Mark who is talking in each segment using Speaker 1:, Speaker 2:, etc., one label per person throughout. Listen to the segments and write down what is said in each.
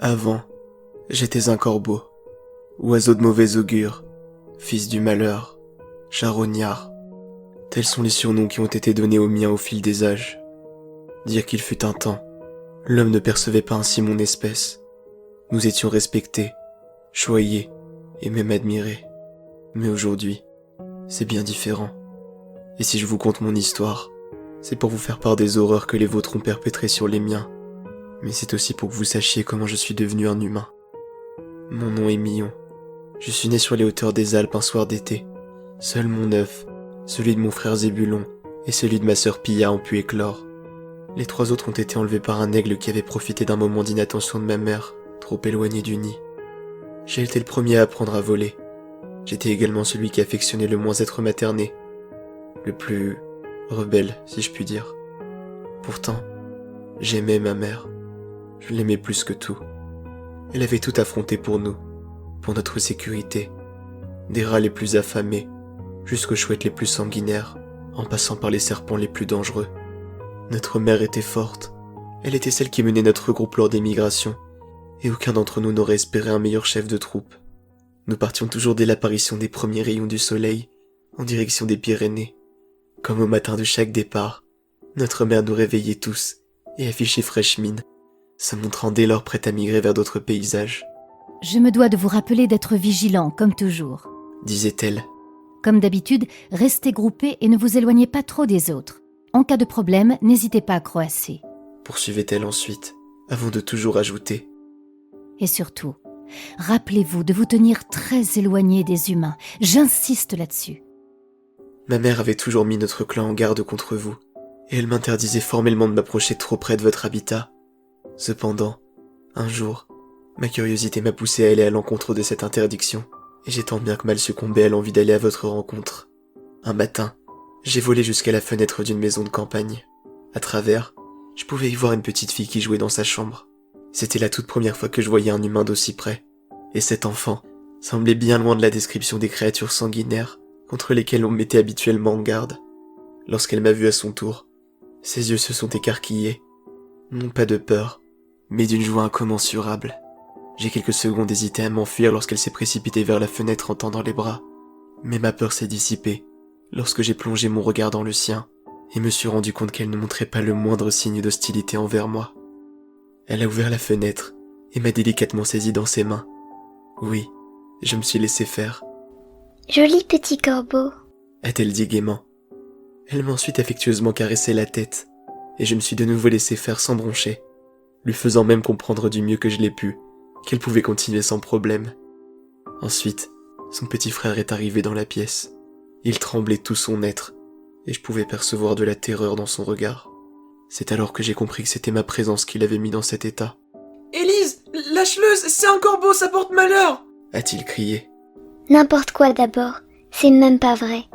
Speaker 1: Avant, j'étais un corbeau, oiseau de mauvais augure, fils du malheur, charognard. Tels sont les surnoms qui ont été donnés aux miens au fil des âges. Dire qu'il fut un temps, l'homme ne percevait pas ainsi mon espèce. Nous étions respectés, choyés et même admirés. Mais aujourd'hui, c'est bien différent. Et si je vous conte mon histoire, c'est pour vous faire part des horreurs que les vôtres ont perpétrées sur les miens. Mais c'est aussi pour que vous sachiez comment je suis devenu un humain. Mon nom est Millon. Je suis né sur les hauteurs des Alpes un soir d'été. Seul mon œuf, celui de mon frère Zébulon et celui de ma sœur Pia ont pu éclore. Les 3 autres ont été enlevés par un aigle qui avait profité d'un moment d'inattention de ma mère, trop éloignée du nid. J'ai été le premier à apprendre à voler. J'étais également celui qui affectionnait le moins être materné. Le plus rebelle, si je puis dire. Pourtant, j'aimais ma mère. Je l'aimais plus que tout. Elle avait tout affronté pour nous, pour notre sécurité. Des rats les plus affamés, jusqu'aux chouettes les plus sanguinaires, en passant par les serpents les plus dangereux. Notre mère était forte. Elle était celle qui menait notre groupe lors des migrations, et aucun d'entre nous n'aurait espéré un meilleur chef de troupe. Nous partions toujours dès l'apparition des premiers rayons du soleil, en direction des Pyrénées. Comme au matin de chaque départ, notre mère nous réveillait tous, et affichait fraîche mine, se montrant dès lors prête à migrer vers d'autres paysages.
Speaker 2: « Je me dois de vous rappeler d'être vigilant, comme toujours. »
Speaker 1: disait-elle.
Speaker 2: Comme d'habitude, restez groupés et ne vous éloignez pas trop des autres. En cas de problème, n'hésitez pas à croasser.
Speaker 1: Poursuivait-elle ensuite, avant de toujours ajouter.
Speaker 2: Et surtout, rappelez-vous de vous tenir très éloignés des humains. J'insiste là-dessus.
Speaker 1: Ma mère avait toujours mis notre clan en garde contre vous, et elle m'interdisait formellement de m'approcher trop près de votre habitat. Cependant, un jour, ma curiosité m'a poussé à aller à l'encontre de cette interdiction, et j'ai tant bien que mal succombé à l'envie d'aller à votre rencontre. Un matin, j'ai volé jusqu'à la fenêtre d'une maison de campagne. À travers, je pouvais y voir une petite fille qui jouait dans sa chambre. C'était la toute première fois que je voyais un humain d'aussi près, et cet enfant semblait bien loin de la description des créatures sanguinaires contre lesquelles on me mettait habituellement en garde. Lorsqu'elle m'a vu à son tour, ses yeux se sont écarquillés, non pas de peur, mais d'une joie incommensurable. J'ai quelques secondes hésité à m'enfuir lorsqu'elle s'est précipitée vers la fenêtre en tendant les bras. Mais ma peur s'est dissipée lorsque j'ai plongé mon regard dans le sien et me suis rendu compte qu'elle ne montrait pas le moindre signe d'hostilité envers moi. Elle a ouvert la fenêtre et m'a délicatement saisi dans ses mains. Oui, je me suis laissé faire.
Speaker 3: « Joli petit corbeau »
Speaker 1: a-t-elle dit gaiement. Elle m'a ensuite affectueusement caressé la tête et je me suis de nouveau laissé faire sans broncher, lui faisant même comprendre du mieux que je l'ai pu qu'elle pouvait continuer sans problème. Ensuite, son petit frère est arrivé dans la pièce. Il tremblait tout son être, et je pouvais percevoir de la terreur dans son regard. C'est alors que j'ai compris que c'était ma présence qui l'avait mis dans cet état.
Speaker 4: « Élise, lâche-le, c'est un corbeau, ça porte malheur !»
Speaker 1: a-t-il crié.
Speaker 3: « N'importe quoi d'abord, c'est même pas vrai.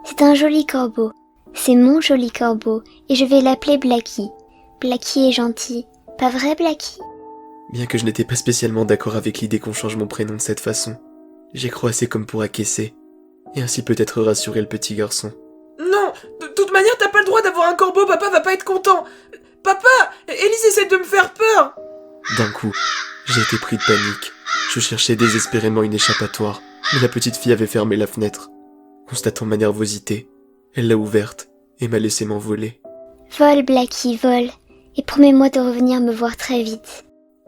Speaker 3: C'est un joli corbeau. C'est mon joli corbeau, et je vais l'appeler Blacky. Blacky est gentil. Pas vrai, Blacky ?»
Speaker 1: Bien que je n'étais pas spécialement d'accord avec l'idée qu'on change mon prénom de cette façon, j'ai croassé comme pour acquiescer, et ainsi peut-être rassurer le petit garçon.
Speaker 4: « Non, de toute manière, t'as pas le droit d'avoir un corbeau, papa va pas être content. Papa, Élise essaie de me faire peur !»
Speaker 1: D'un coup, j'ai été pris de panique. Je cherchais désespérément une échappatoire, mais la petite fille avait fermé la fenêtre. Constatant ma nervosité, elle l'a ouverte et m'a laissé m'envoler.
Speaker 3: « Vole, Blacky, vole, et promets-moi de revenir me voir très vite. »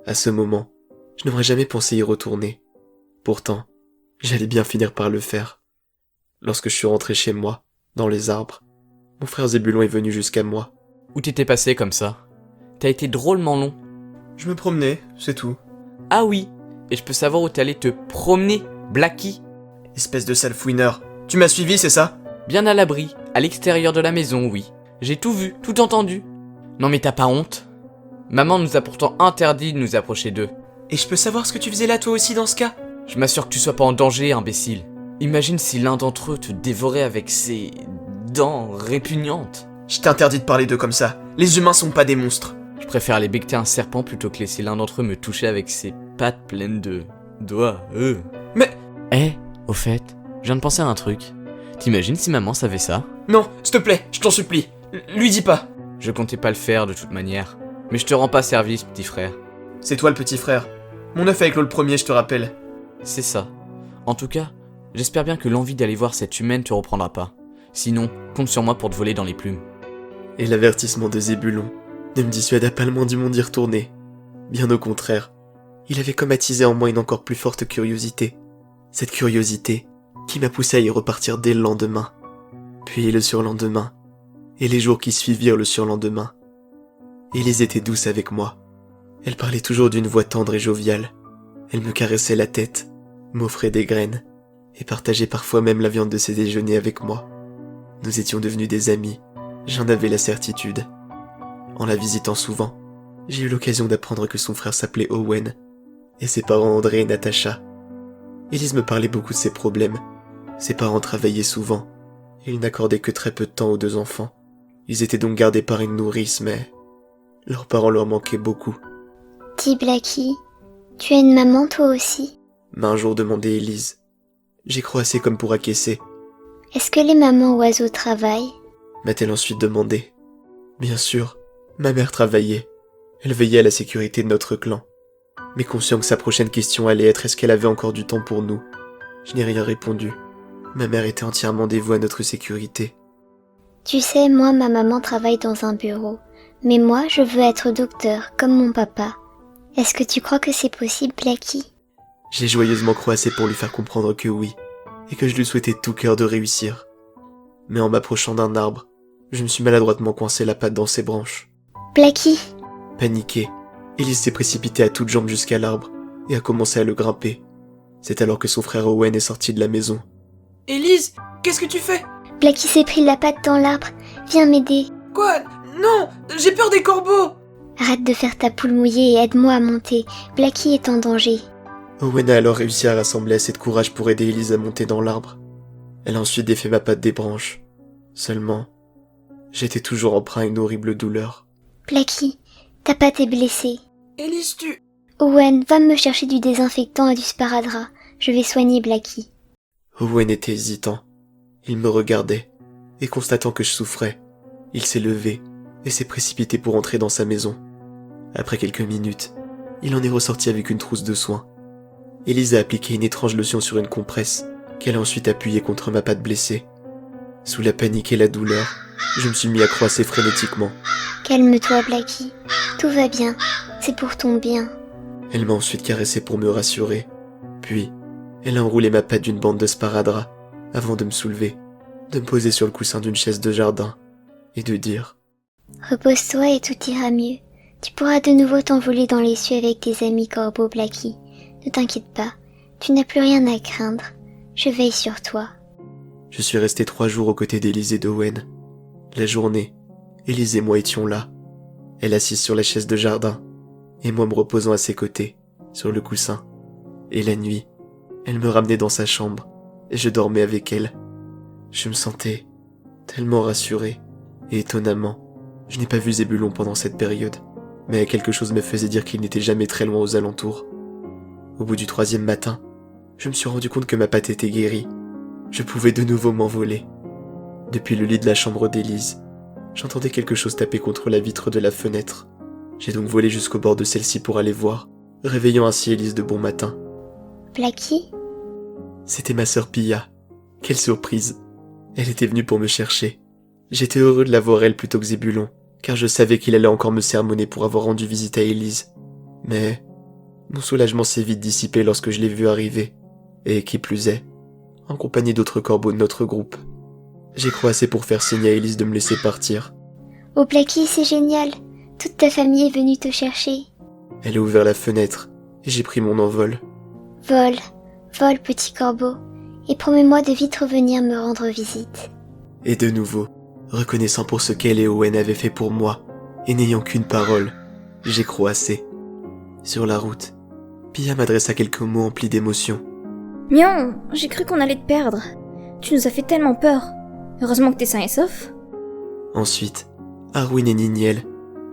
Speaker 1: À ce moment, je n'aurais jamais pensé y retourner. Pourtant, j'allais bien finir par le faire. Lorsque je suis rentré chez moi, dans les arbres, mon frère Zébulon est venu jusqu'à moi.
Speaker 5: Où t'étais passé comme ça? T'as été drôlement long.
Speaker 4: Je me promenais, c'est tout.
Speaker 5: Ah oui, et je peux savoir où t'allais te promener, Blacky?
Speaker 4: Espèce de sale fouineur. Tu m'as suivi, c'est ça?
Speaker 5: Bien à l'abri, à l'extérieur de la maison, oui. J'ai tout vu, tout entendu. Non mais t'as pas honte? Maman nous a pourtant interdit de nous approcher d'eux.
Speaker 4: Et je peux savoir ce que tu faisais là toi aussi dans ce cas?
Speaker 5: Je m'assure que tu sois pas en danger, imbécile. Imagine si l'un d'entre eux te dévorait avec ses dents répugnantes.
Speaker 4: Je t'interdis de parler d'eux comme ça. Les humains sont pas des monstres.
Speaker 5: Je préfère aller becqueter un serpent plutôt que laisser l'un d'entre eux me toucher avec ses pattes pleines de doigts.
Speaker 4: Mais...
Speaker 5: Au fait, je viens de penser à un truc. T'imagines si maman savait ça?
Speaker 4: Non, s'il te plaît, je t'en supplie. Lui dis pas.
Speaker 5: Je comptais pas le faire de toute manière. Mais je te rends pas service, petit frère.
Speaker 4: C'est toi le petit frère.
Speaker 1: Mon œuf avec l'eau le premier, je te rappelle.
Speaker 5: C'est ça. En tout cas, j'espère bien que l'envie d'aller voir cette humaine te reprendra pas. Sinon, compte sur moi pour te voler dans les plumes.
Speaker 1: Et l'avertissement de Zébulon ne me dissuada pas le moins du monde d'y retourner. Bien au contraire, il avait comme attisé en moi une encore plus forte curiosité. Cette curiosité qui m'a poussé à y repartir dès le lendemain, puis le surlendemain, et les jours qui suivirent le surlendemain. Élise était douce avec moi. Elle parlait toujours d'une voix tendre et joviale. Elle me caressait la tête, m'offrait des graines, et partageait parfois même la viande de ses déjeuners avec moi. Nous étions devenus des amis, j'en avais la certitude. En la visitant souvent, j'ai eu l'occasion d'apprendre que son frère s'appelait Owen, et ses parents André et Natacha. Élise me parlait beaucoup de ses problèmes. Ses parents travaillaient souvent, et ils n'accordaient que très peu de temps aux deux enfants. Ils étaient donc gardés par une nourrice, mais leurs parents leur manquaient beaucoup.
Speaker 3: Dis Blackie, tu as une maman toi aussi?
Speaker 1: M'a un jour demandé Élise. J'ai croassé comme pour acquiescer.
Speaker 3: Est-ce que les mamans oiseaux travaillent?
Speaker 1: M'a-t-elle ensuite demandé. Bien sûr, ma mère travaillait. Elle veillait à la sécurité de notre clan. Mais conscient que sa prochaine question allait être est-ce qu'elle avait encore du temps pour nous, je n'ai rien répondu. Ma mère était entièrement dévouée à notre sécurité.
Speaker 3: Tu sais, moi, ma maman travaille dans un bureau. Mais moi, je veux être docteur, comme mon papa. Est-ce que tu crois que c'est possible, Blackie?
Speaker 1: J'ai joyeusement croassé pour lui faire comprendre que oui, et que je lui souhaitais de tout cœur de réussir. Mais en m'approchant d'un arbre, je me suis maladroitement coincé la patte dans ses branches.
Speaker 3: Blackie!
Speaker 1: Paniquée, Élise s'est précipitée à toutes jambes jusqu'à l'arbre, et a commencé à le grimper. C'est alors que son frère Owen est sorti de la maison.
Speaker 4: Élise, qu'est-ce que tu fais?
Speaker 3: Blackie s'est pris la patte dans l'arbre. Viens m'aider.
Speaker 4: Quoi? Non, j'ai peur des corbeaux.
Speaker 3: Arrête de faire ta poule mouillée et aide-moi à monter. Blackie est en danger.
Speaker 1: Owen a alors réussi à rassembler assez de courage pour aider Élise à monter dans l'arbre. Elle a ensuite défait ma patte des branches. Seulement, j'étais toujours emprunt à une horrible douleur.
Speaker 3: Blackie, ta patte est blessée.
Speaker 4: Élise, tu...
Speaker 3: Owen, va me chercher du désinfectant et du sparadrap. Je vais soigner Blackie.
Speaker 1: Owen était hésitant. Il me regardait, et constatant que je souffrais, il s'est levé et s'est précipité pour entrer dans sa maison. Après quelques minutes, il en est ressorti avec une trousse de soins. Élise a appliqué une étrange lotion sur une compresse, qu'elle a ensuite appuyée contre ma patte blessée. Sous la panique et la douleur, je me suis mis à croasser frénétiquement.
Speaker 3: Calme-toi, Blackie. Tout va bien. C'est pour ton bien.
Speaker 1: Elle m'a ensuite caressé pour me rassurer. Puis, elle a enroulé ma patte d'une bande de sparadrap, avant de me soulever, de me poser sur le coussin d'une chaise de jardin, et de dire «
Speaker 3: Repose-toi et tout ira mieux. Tu pourras de nouveau t'envoler dans les cieux avec tes amis corbeaux, Blackie. Ne t'inquiète pas, tu n'as plus rien à craindre. Je veille sur toi. »
Speaker 1: Je suis resté 3 jours aux côtés d'Élise et d'Owen. La journée, Élise et moi étions là, elle assise sur la chaise de jardin, et moi me reposant à ses côtés, sur le coussin. Et la nuit, elle me ramenait dans sa chambre, et je dormais avec elle. Je me sentais tellement rassuré, et étonnamment, je n'ai pas vu Zébulon pendant cette période, mais quelque chose me faisait dire qu'il n'était jamais très loin aux alentours. Au bout du 3e matin, je me suis rendu compte que ma patte était guérie. Je pouvais de nouveau m'envoler. Depuis le lit de la chambre d'Élise, j'entendais quelque chose taper contre la vitre de la fenêtre. J'ai donc volé jusqu'au bord de celle-ci pour aller voir, réveillant ainsi Élise de bon matin.
Speaker 3: Blackie?
Speaker 1: C'était ma sœur Pia. Quelle surprise! Elle était venue pour me chercher. J'étais heureux de la voir elle plutôt que Zébulon, car je savais qu'il allait encore me sermonner pour avoir rendu visite à Élise. Mais mon soulagement s'est vite dissipé lorsque je l'ai vue arriver, et qui plus est, en compagnie d'autres corbeaux de notre groupe. J'ai croassé pour faire signe à Élise de me laisser partir.
Speaker 3: Oh Blackie, c'est génial. Toute ta famille est venue te chercher.
Speaker 1: Elle a ouvert la fenêtre, et j'ai pris mon envol.
Speaker 3: Vole, vole petit corbeau, et promets-moi de vite revenir me rendre visite.
Speaker 1: Et de nouveau, reconnaissant pour ce qu'elle et Owen avaient fait pour moi, et n'ayant qu'une parole, j'ai croassé. Sur la route, Pia m'adressa quelques mots emplis d'émotion.
Speaker 6: Mion, j'ai cru qu'on allait te perdre. Tu nous as fait tellement peur. Heureusement que t'es sain et sauf.
Speaker 1: Ensuite, Arwin et Niniel,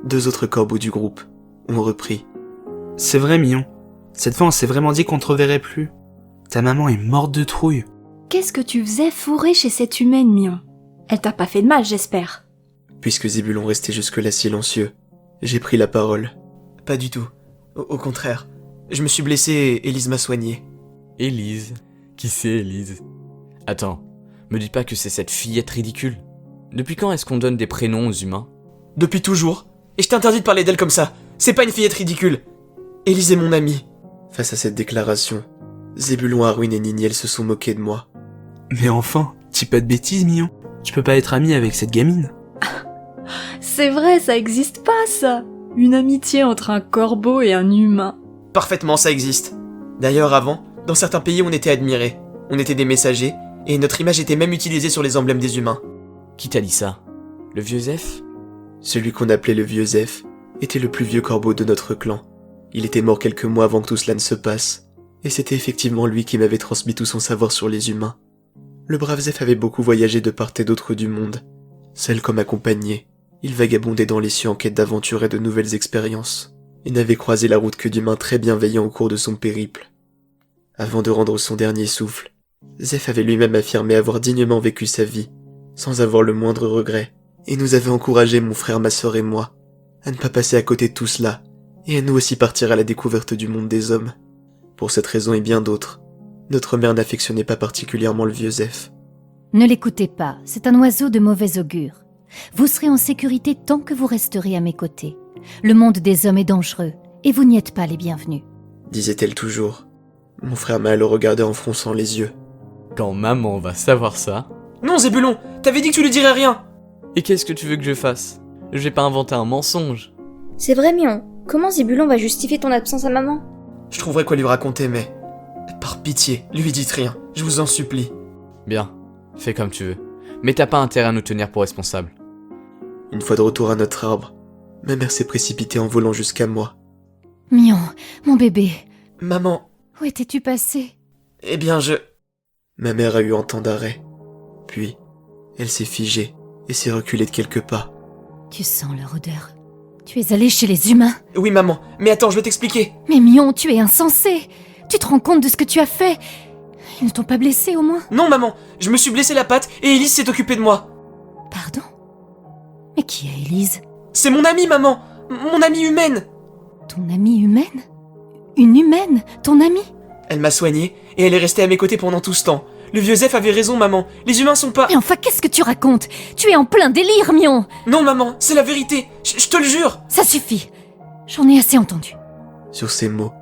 Speaker 1: 2 autres corbeaux du groupe, ont repris.
Speaker 7: C'est vrai, Mion. Cette fois, on s'est vraiment dit qu'on te reverrait plus. Ta maman est morte de trouille.
Speaker 8: Qu'est-ce que tu faisais fourré chez cette humaine, Mion? Elle t'a pas fait de mal, j'espère.
Speaker 1: Puisque Zébulon restait jusque-là silencieux, j'ai pris la parole. Pas du tout. Au contraire, Je me suis blessé et Élise m'a soigné.
Speaker 5: Élise. Qui c'est Élise? Attends, me dis pas que c'est cette fillette ridicule. Depuis quand est-ce qu'on donne des prénoms aux humains?
Speaker 1: Depuis toujours. Et je t'ai interdit de parler d'elle comme ça. C'est pas une fillette ridicule. Élise est mon amie. Face à cette déclaration, Zébulon, Haroun et Niniel se sont moqués de moi.
Speaker 7: Mais enfin, dis pas de bêtises, Mignon. Tu peux pas être ami avec cette gamine.
Speaker 8: C'est vrai, ça existe pas, ça. Une amitié entre un corbeau et un humain.
Speaker 1: Parfaitement, ça existe. D'ailleurs, avant, dans certains pays, on était admirés. On était des messagers, et notre image était même utilisée sur les emblèmes des humains.
Speaker 5: Qui t'a dit ça? Le vieux Zeph?
Speaker 1: Celui qu'on appelait le vieux Zeph était le plus vieux corbeau de notre clan. Il était mort quelques mois avant que tout cela ne se passe, et c'était effectivement lui qui m'avait transmis tout son savoir sur les humains. Le brave Zeph avait beaucoup voyagé de part et d'autre du monde. Seul comme accompagné, il vagabondait dans les cieux en quête d'aventures et de nouvelles expériences, et n'avait croisé la route que d'humains très bienveillants au cours de son périple. Avant de rendre son dernier souffle, Zeph avait lui-même affirmé avoir dignement vécu sa vie, sans avoir le moindre regret, et nous avait encouragé, mon frère, ma sœur et moi, à ne pas passer à côté de tout cela, et à nous aussi partir à la découverte du monde des hommes. Pour cette raison et bien d'autres, notre mère n'affectionnait pas particulièrement le vieux Zeph.
Speaker 2: Ne l'écoutez pas, c'est un oiseau de mauvais augure. Vous serez en sécurité tant que vous resterez à mes côtés. Le monde des hommes est dangereux, et vous n'y êtes pas les bienvenus.
Speaker 1: Disait-elle toujours. Mon frère m'a le regardait en fronçant les yeux.
Speaker 5: Quand maman va savoir ça...
Speaker 4: Non, Zébulon, t'avais dit que tu lui dirais rien.
Speaker 5: Et qu'est-ce que tu veux que je fasse? Je vais pas inventer un mensonge.
Speaker 6: C'est vrai, Mion. Comment Zébulon va justifier ton absence à maman?
Speaker 1: Je trouverai quoi lui raconter, mais... Par pitié, lui dites rien, je vous en supplie.
Speaker 5: Bien, fais comme tu veux. Mais t'as pas intérêt à nous tenir pour responsables.
Speaker 1: Une fois de retour à notre arbre, ma mère s'est précipitée en volant jusqu'à moi.
Speaker 2: Mion, mon bébé,
Speaker 1: Maman,
Speaker 2: où étais-tu passé?
Speaker 1: eh bien Ma mère a eu un temps d'arrêt. Puis, elle s'est figée et s'est reculée de quelques pas.
Speaker 2: Tu sens leur odeur. Tu es allé chez les humains.
Speaker 4: Oui, maman, mais attends, je vais t'expliquer.
Speaker 2: Mais Mion, tu es insensé. Tu te rends compte de ce que tu as fait? Ils ne t'ont pas blessé au moins?
Speaker 4: Non, maman, je me suis blessé la patte et Élise s'est occupée de moi.
Speaker 2: Pardon? Mais qui est Élise?
Speaker 4: C'est mon amie, maman, mon amie humaine.
Speaker 2: Ton amie humaine? Une humaine? Ton amie?
Speaker 4: Elle m'a soigné et elle est restée à mes côtés pendant tout ce temps. Le vieux Zeph avait raison, maman, les humains sont pas...
Speaker 2: Mais enfin, qu'est-ce que tu racontes? Tu es en plein délire, Mion!
Speaker 4: Non, maman, c'est la vérité, je te le jure.
Speaker 2: Ça suffit. J'en ai assez entendu.
Speaker 1: Sur ces mots,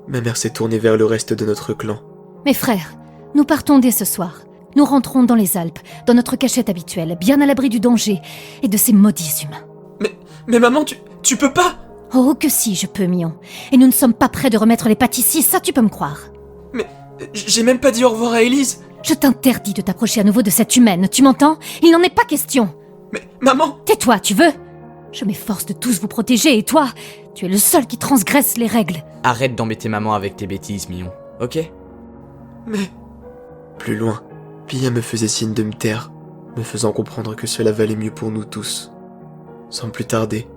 Speaker 1: ma mère s'est tournée vers le reste de notre clan.
Speaker 2: Mes frères, nous partons dès ce soir. Nous rentrons dans les Alpes, dans notre cachette habituelle, bien à l'abri du danger et de ces maudits humains.
Speaker 4: Mais maman, tu peux pas.
Speaker 2: Oh, que si, je peux, Mion. Et nous ne sommes pas prêts de remettre les pattes ici, ça tu peux me croire.
Speaker 4: Mais j'ai même pas dit au revoir à Élise.
Speaker 2: Je t'interdis de t'approcher à nouveau de cette humaine, tu m'entends? Il n'en est pas question.
Speaker 4: Mais maman...
Speaker 2: Tais-toi, tu veux? Je m'efforce de tous vous protéger et toi, tu es le seul qui transgresse les règles.
Speaker 5: Arrête d'embêter maman avec tes bêtises, Mion, ok?
Speaker 4: Mais...
Speaker 1: Plus loin, Pia me faisait signe de me taire, me faisant comprendre que cela valait mieux pour nous tous. Sans plus tarder,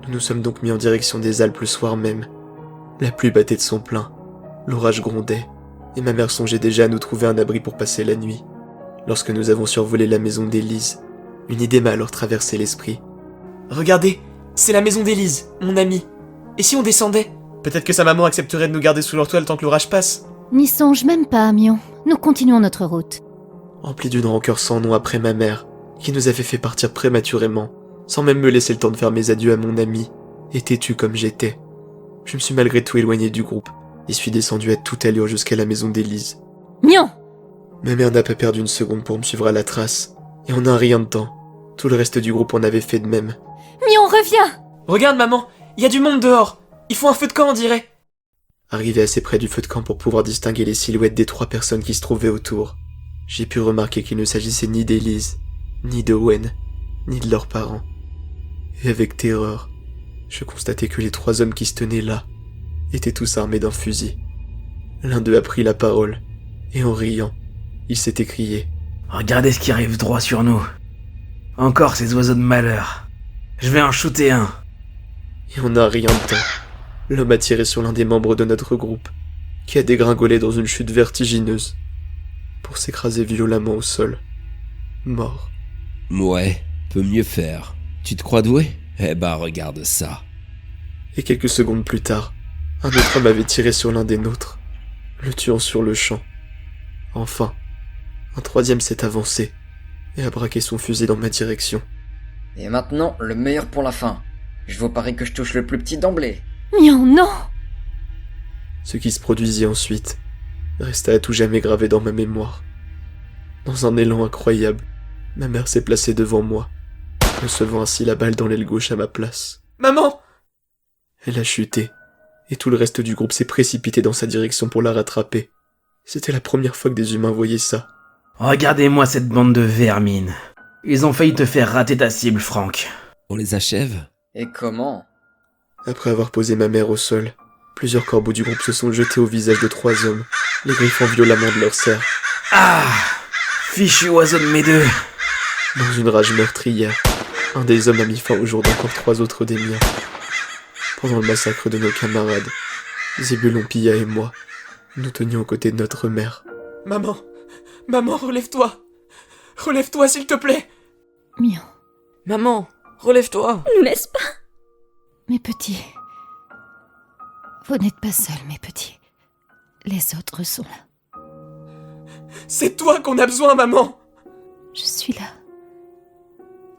Speaker 1: nous nous sommes donc mis en direction des Alpes le soir même. La pluie battait de son plein, l'orage grondait, et ma mère songeait déjà à nous trouver un abri pour passer la nuit. Lorsque nous avons survolé la maison d'Élise, une idée m'a alors traversé l'esprit.
Speaker 4: Regardez, c'est la maison d'Élise, mon amie. Et si on descendait? Peut-être que sa maman accepterait de nous garder sous leur toile tant que l'orage passe.
Speaker 2: N'y songe même pas, Mion. Nous continuons notre route.
Speaker 1: Rempli d'une rancœur sans nom après ma mère, qui nous avait fait partir prématurément, sans même me laisser le temps de faire mes adieux à mon ami, et têtu comme j'étais, je me suis malgré tout éloigné du groupe, et suis descendu à toute allure jusqu'à la maison d'Élise.
Speaker 2: Mion!
Speaker 1: Ma mère n'a pas perdu une seconde pour me suivre à la trace, et en un rien de temps, tout le reste du groupe en avait fait de même.
Speaker 2: Mion, reviens!
Speaker 4: Regarde, maman, il y a du monde dehors. Ils font un feu de camp, on dirait.
Speaker 1: Arrivé assez près du feu de camp pour pouvoir distinguer les silhouettes des 3 personnes qui se trouvaient autour, j'ai pu remarquer qu'il ne s'agissait ni d'Élise, ni d'Owen, ni de leurs parents. Et avec terreur, je constatais que les 3 hommes qui se tenaient là étaient tous armés d'un fusil. L'un d'eux a pris la parole, et en riant, il s'est écrié
Speaker 9: « Regardez ce qui arrive droit sur nous. Encore ces oiseaux de malheur. Je vais en shooter un. »
Speaker 1: Et en un rien de temps, l'homme a tiré sur l'un des membres de notre groupe, qui a dégringolé dans une chute vertigineuse, pour s'écraser violemment au sol, mort.
Speaker 10: Ouais, peut mieux faire. Tu te crois doué? Eh ben regarde ça.
Speaker 1: Et quelques secondes plus tard, Un autre homme avait tiré sur l'un des nôtres, le tuant sur le champ. Enfin, un troisième s'est avancé et a braqué son fusil dans ma direction.
Speaker 11: Et maintenant, le meilleur pour la fin. Je vous parie que je touche le plus petit d'emblée.
Speaker 2: Mion, non!
Speaker 1: Ce qui se produisit ensuite resta à tout jamais gravé dans ma mémoire. Dans un élan incroyable, ma mère s'est placée devant moi, recevant ainsi la balle dans l'aile gauche à ma place.
Speaker 4: Maman!
Speaker 1: Elle a chuté, et tout le reste du groupe s'est précipité dans sa direction pour la rattraper. C'était la première fois que des humains voyaient ça.
Speaker 9: Regardez-moi cette bande de vermines. Ils ont failli te faire rater ta cible, Franck.
Speaker 10: On les achève?
Speaker 11: Et comment?
Speaker 1: Après avoir posé ma mère au sol, plusieurs corbeaux du groupe se sont jetés au visage de 3 hommes, les griffant violemment de leurs serres.
Speaker 9: Ah! Fichu oiseau de mes deux!
Speaker 1: Dans une rage meurtrière, un des hommes a mis fin au jour d'encore 3 autres des miens. Pendant le massacre de nos camarades, Zébulon, Pilla et moi, nous tenions aux côtés de notre mère.
Speaker 4: Maman! Maman, relève-toi! Relève-toi, s'il te plaît!
Speaker 2: Mion,
Speaker 5: Maman, relève-toi.
Speaker 6: Nous laisse pas.
Speaker 2: mes petits. Vous n'êtes pas seuls, mes petits. Les autres sont là.
Speaker 4: C'est toi qu'on a besoin, maman!
Speaker 2: Je suis là.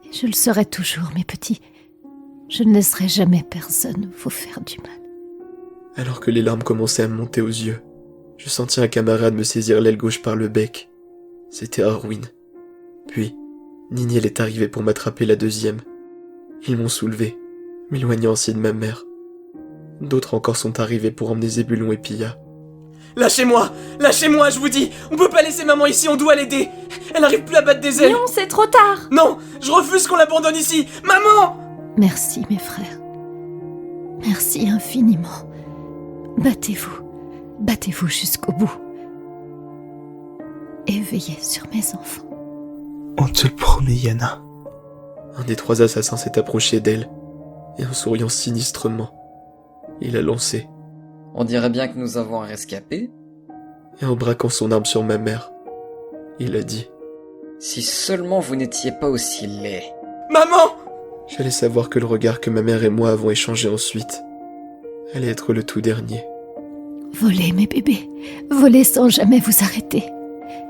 Speaker 2: Et je le serai toujours, mes petits. Je ne laisserai jamais personne vous faire du mal.
Speaker 1: Alors que les larmes commençaient à me monter aux yeux, je sentis un camarade me saisir l'aile gauche par le bec. C'était Arwin. Puis, Niniel est arrivé pour m'attraper la deuxième. Ils m'ont soulevé, m'éloignant ainsi de ma mère. D'autres encore sont arrivés pour emmener Zébulon et Pilla.
Speaker 4: Lâchez-moi! Lâchez-moi, je vous dis! On peut pas laisser maman ici, on doit l'aider! Elle arrive plus à battre des ailes!
Speaker 8: Mion, c'est trop tard!
Speaker 4: Non! Je refuse qu'on l'abandonne ici! Maman!
Speaker 2: Merci, mes frères. Merci infiniment. Battez-vous. Battez-vous jusqu'au bout. Et veillez sur mes enfants.
Speaker 7: On te le promet, Yana.
Speaker 1: Un des 3 assassins s'est approché d'elle, et en souriant sinistrement, il a lancé,
Speaker 11: On dirait bien que nous avons un rescapé.
Speaker 1: et en braquant son arme sur ma mère, il a dit
Speaker 11: Si seulement vous n'étiez pas aussi laid.
Speaker 4: Maman!
Speaker 1: J'allais savoir que le regard que ma mère et moi avons échangé ensuite allait être le tout dernier.
Speaker 2: Volez, mes bébés. Volez sans jamais vous arrêter.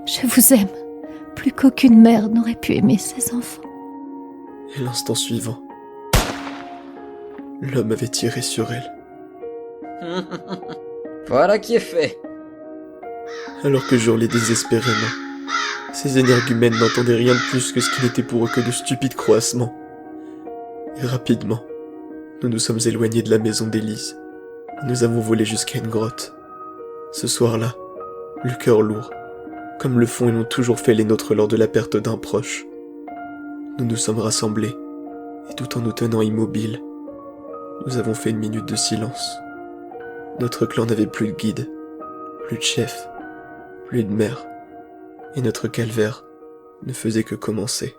Speaker 2: Je vous aime. Plus qu'aucune mère n'aurait pu aimer ses enfants.
Speaker 1: Et l'instant suivant, l'homme avait tiré sur elle.
Speaker 11: Voilà qui est fait.
Speaker 1: Alors que j'hurlais désespérément, ces énergumènes n'entendaient rien de plus que ce qui n'était pour eux que de stupides croassements. Et rapidement, nous nous sommes éloignés de la maison d'Élise. Et nous avons volé jusqu'à une grotte. Ce soir-là, le cœur lourd, comme le font et l'ont toujours fait les nôtres lors de la perte d'un proche. Nous nous sommes rassemblés, et tout en nous tenant immobiles, nous avons fait une minute de silence. Notre clan n'avait plus de guide, plus de chef, plus de mère, et notre calvaire ne faisait que commencer.